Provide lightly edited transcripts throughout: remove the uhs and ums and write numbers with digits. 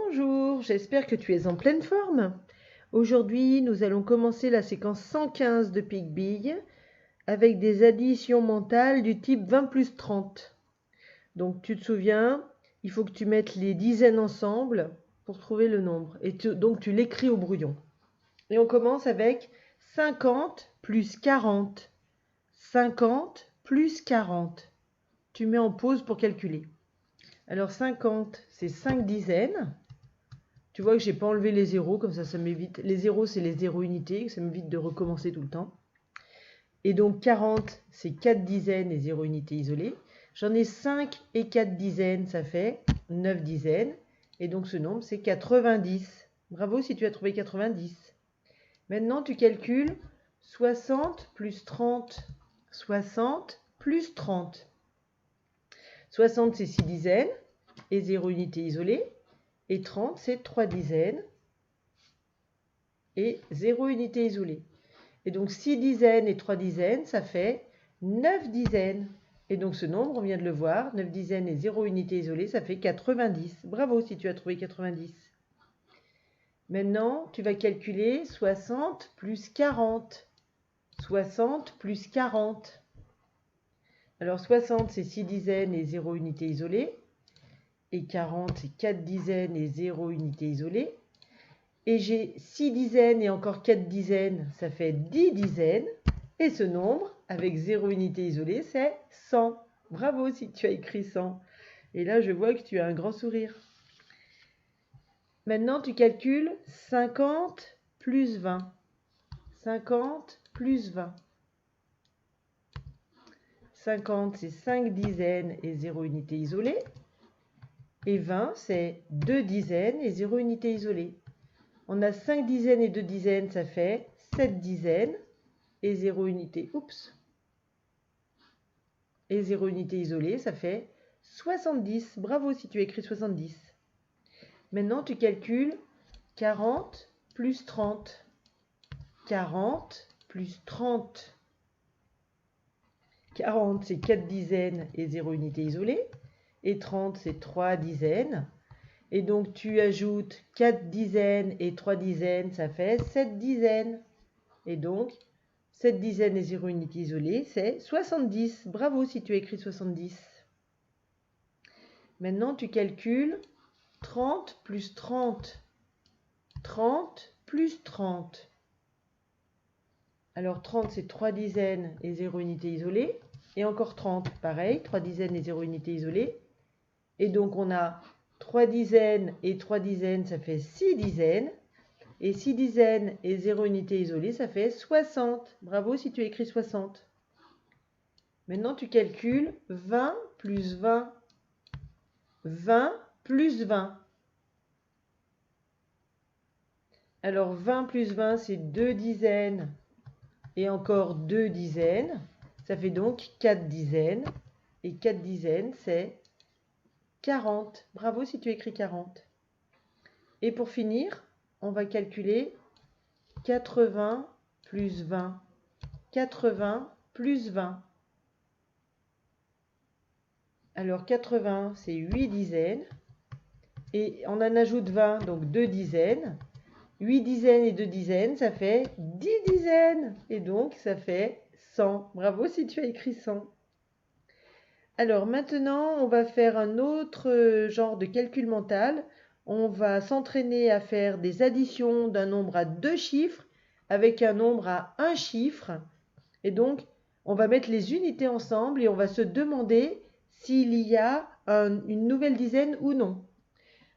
Bonjour, j'espère que tu es en pleine forme. Aujourd'hui, nous allons commencer la séquence 115 de Pic-Bille avec des additions mentales du type 20 plus 30. Donc tu te souviens, il faut que tu mettes les dizaines ensemble pour trouver le nombre. Et donc tu l'écris au brouillon. Et on commence avec 50 plus 40. 50 plus 40. Tu mets en pause pour calculer. Alors 50, c'est 5 dizaines. Tu vois que j'ai pas enlevé les zéros, comme ça m'évite. Les zéros, c'est les zéros unités, ça m'évite de recommencer tout le temps. Et donc 40, c'est 4 dizaines et 0 unités isolées. J'en ai 5 et 4 dizaines, ça fait 9 dizaines. Et donc ce nombre, c'est 90. Bravo si tu as trouvé 90. Maintenant, tu calcules 60 plus 30. 60 plus 30. 60, c'est 6 dizaines et 0 unité isolée. Et 30, c'est 3 dizaines et 0 unité isolée. Et donc 6 dizaines et 3 dizaines, ça fait 9 dizaines. Et donc ce nombre, on vient de le voir, 9 dizaines et 0 unité isolée, ça fait 90. Bravo si tu as trouvé 90. Maintenant, tu vas calculer 60 plus 40. 60 plus 40. Alors 60, c'est 6 dizaines et 0 unité isolée. Et 40, c'est 4 dizaines et 0 unité isolée. Et j'ai 6 dizaines et encore 4 dizaines, ça fait 10 dizaines. Et ce nombre, avec 0 unité isolée, c'est 100. Bravo si tu as écrit 100. Et là, je vois que tu as un grand sourire. Maintenant, tu calcules 50 plus 20. 50 plus 20. 50, c'est 5 dizaines et 0 unité isolée. Et 20, c'est 2 dizaines et 0 unité isolée. On a 5 dizaines et 2 dizaines, ça fait 7 dizaines et 0 unité. Oups. Et 0 unité isolée, ça fait 70. Bravo si tu écris 70. Maintenant, tu calcules 40 plus 30. 40 plus 30. 40, c'est 4 dizaines et 0 unité isolée. Et 30, c'est 3 dizaines. Et donc, tu ajoutes 4 dizaines et 3 dizaines, ça fait 7 dizaines. Et donc, 7 dizaines et 0 unité isolée, c'est 70. Bravo si tu as écrit 70. Maintenant, tu calcules 30 plus 30. 30 plus 30. Alors, 30, c'est 3 dizaines et 0 unité isolée. Et encore 30, pareil, 3 dizaines et 0 unité isolée. Et donc, on a 3 dizaines et 3 dizaines, ça fait 6 dizaines. Et 6 dizaines et 0 unité isolée, ça fait 60. Bravo si tu as écrit 60. Maintenant, tu calcules 20 plus 20. 20 plus 20. Alors, 20 plus 20, c'est 2 dizaines et encore 2 dizaines. Ça fait donc 4 dizaines. Et 4 dizaines, c'est 40. Bravo si tu écris 40. Et pour finir, on va calculer 80 plus 20. 80 plus 20. Alors 80, c'est 8 dizaines. Et on en ajoute 20, donc 2 dizaines. 8 dizaines et 2 dizaines, ça fait 10 dizaines. Et donc, ça fait 100. Bravo si tu as écrit 100. Alors maintenant, on va faire un autre genre de calcul mental. On va s'entraîner à faire des additions d'un nombre à 2 chiffres avec un nombre à 1 chiffre. Et donc, on va mettre les unités ensemble et on va se demander s'il y a une nouvelle dizaine ou non.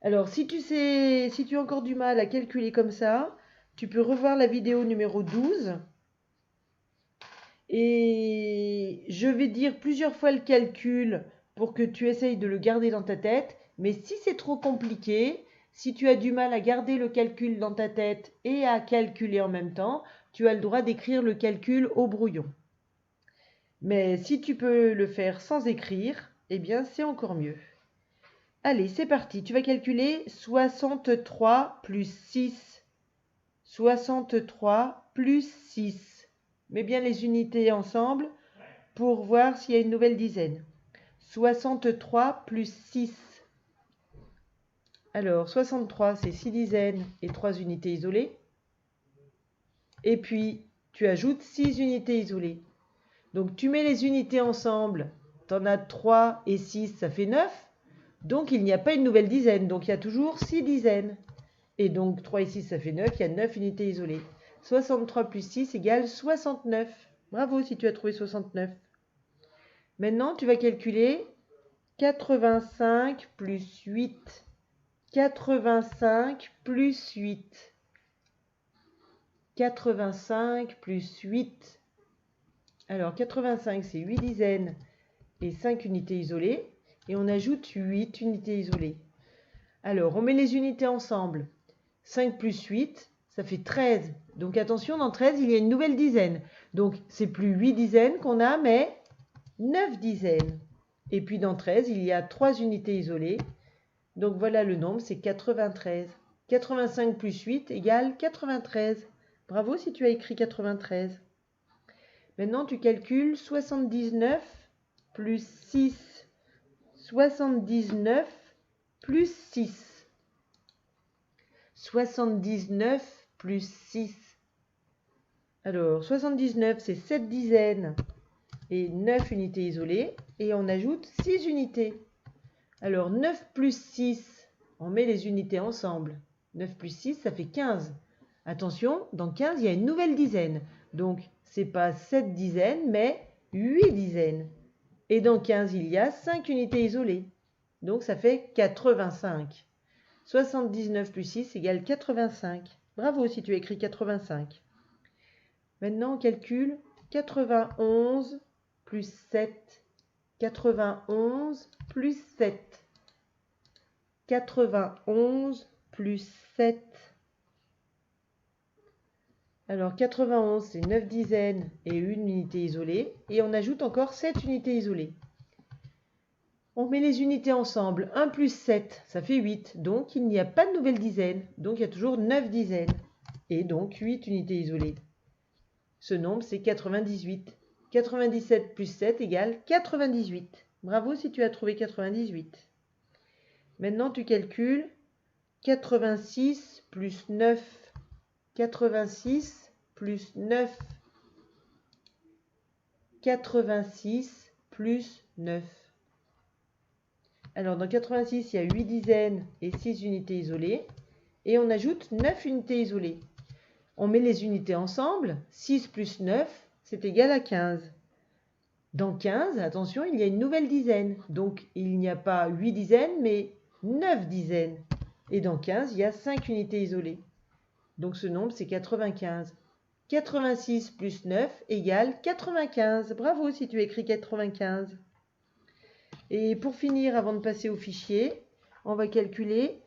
Alors, si tu as encore du mal à calculer comme ça, tu peux revoir la vidéo numéro 12. Et je vais dire plusieurs fois le calcul pour que tu essayes de le garder dans ta tête. Mais si c'est trop compliqué, si tu as du mal à garder le calcul dans ta tête et à calculer en même temps, tu as le droit d'écrire le calcul au brouillon. Mais si tu peux le faire sans écrire, eh bien c'est encore mieux. Allez, c'est parti. Tu vas calculer 63 plus 6. 63 plus 6. Mets bien les unités ensemble pour voir s'il y a une nouvelle dizaine. 63 plus 6. Alors, 63, c'est 6 dizaines et 3 unités isolées. Et puis, tu ajoutes 6 unités isolées. Donc, tu mets les unités ensemble. Tu en as 3 et 6, ça fait 9. Donc, il n'y a pas une nouvelle dizaine. Donc, il y a toujours 6 dizaines. Et donc, 3 et 6, ça fait 9. Il y a 9 unités isolées. 63 plus 6 égale 69. Bravo si tu as trouvé 69. Maintenant, tu vas calculer 85 plus 8. 85 plus 8. 85 plus 8. Alors, 85, c'est 8 dizaines et 5 unités isolées. Et on ajoute 8 unités isolées. Alors, on met les unités ensemble. 5 plus 8, ça fait 13. Donc, attention, dans 13, il y a une nouvelle dizaine. Donc, c'est plus 8 dizaines qu'on a, mais 9 dizaines. Et puis, dans 13, il y a 3 unités isolées. Donc, voilà le nombre, c'est 93. 85 plus 8 égale 93. Bravo si tu as écrit 93. Maintenant, tu calcules 79 plus 6. 79 plus 6. 79 plus 6. Alors, 79, c'est 7 dizaines et 9 unités isolées. Et on ajoute 6 unités. Alors, 9 plus 6, on met les unités ensemble. 9 plus 6, ça fait 15. Attention, dans 15, il y a une nouvelle dizaine. Donc, ce n'est pas 7 dizaines, mais 8 dizaines. Et dans 15, il y a 5 unités isolées. Donc, ça fait 85. 79 plus 6 égale 85. Bravo si tu écris 85. Maintenant, on calcule 91 plus 7. 91 plus 7. 91 plus 7. Alors 91, c'est 9 dizaines et une unité isolée. Et on ajoute encore 7 unités isolées. On met les unités ensemble. 1 plus 7, ça fait 8. Donc il n'y a pas de nouvelle dizaine. Donc il y a toujours 9 dizaines. Et donc 8 unités isolées. Ce nombre, c'est 98. 97 plus 7 égale 98. Bravo si tu as trouvé 98. Maintenant, tu calcules 86 plus 9. 86 plus 9. 86 plus 9. Alors, dans 86, il y a 8 dizaines et 6 unités isolées. Et on ajoute 9 unités isolées. On met les unités ensemble. 6 plus 9, c'est égal à 15. Dans 15, attention, il y a une nouvelle dizaine. Donc, il n'y a pas 8 dizaines, mais 9 dizaines. Et dans 15, il y a 5 unités isolées. Donc, ce nombre, c'est 95. 86 plus 9 égale 95. Bravo si tu écris 95. Et pour finir, avant de passer au fichier, on va calculer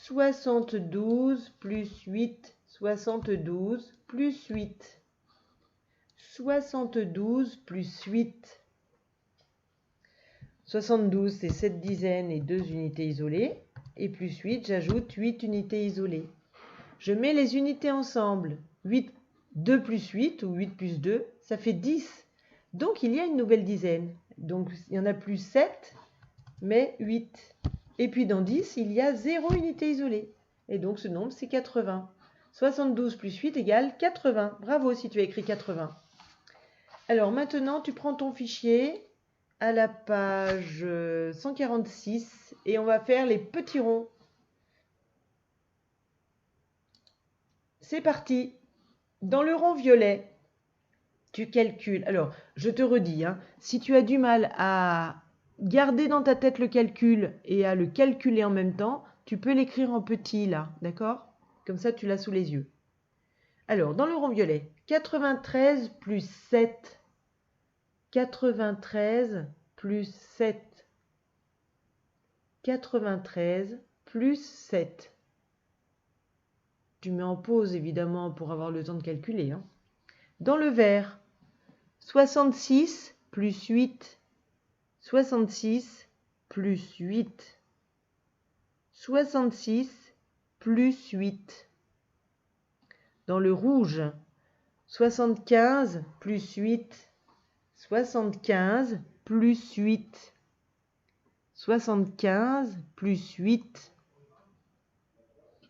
72 plus 8. 72 plus 8. 72 plus 8. 72, c'est 7 dizaines et 2 unités isolées. Et plus 8, j'ajoute 8 unités isolées. Je mets les unités ensemble. 2 plus 8 ou 8 plus 2, ça fait 10. Donc, il y a une nouvelle dizaine. Donc, il y en a plus 7, mais 8. Et puis, dans 10, il y a 0 unité isolée. Et donc, ce nombre, c'est 80. 72 plus 8 égale 80. Bravo si tu as écrit 80. Alors, maintenant, tu prends ton fichier à la page 146 et on va faire les petits ronds. C'est parti. Dans le rond violet, tu calcules. Alors, je te redis, si tu as du mal à garder dans ta tête le calcul et à le calculer en même temps, tu peux l'écrire en petit là, d'accord? Comme ça, tu l'as sous les yeux. Alors, dans le rond violet, 93 plus 7. 93 plus 7. 93 plus 7. Tu mets en pause évidemment pour avoir le temps de calculer. Dans le vert, 66 plus 8. 66 plus 8. 66 plus 8. Dans le rouge, 75 plus 8. 75 plus 8. 75 plus 8.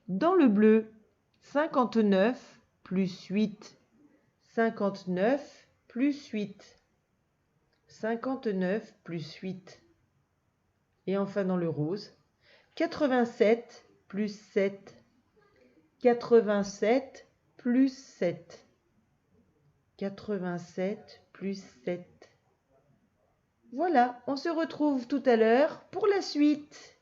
Dans le bleu, 59 plus 8. 59 plus 8. 59 plus 8. Et enfin dans le rose, 87 plus 7. 87 plus 7. 87 plus 7. Voilà, on se retrouve tout à l'heure pour la suite.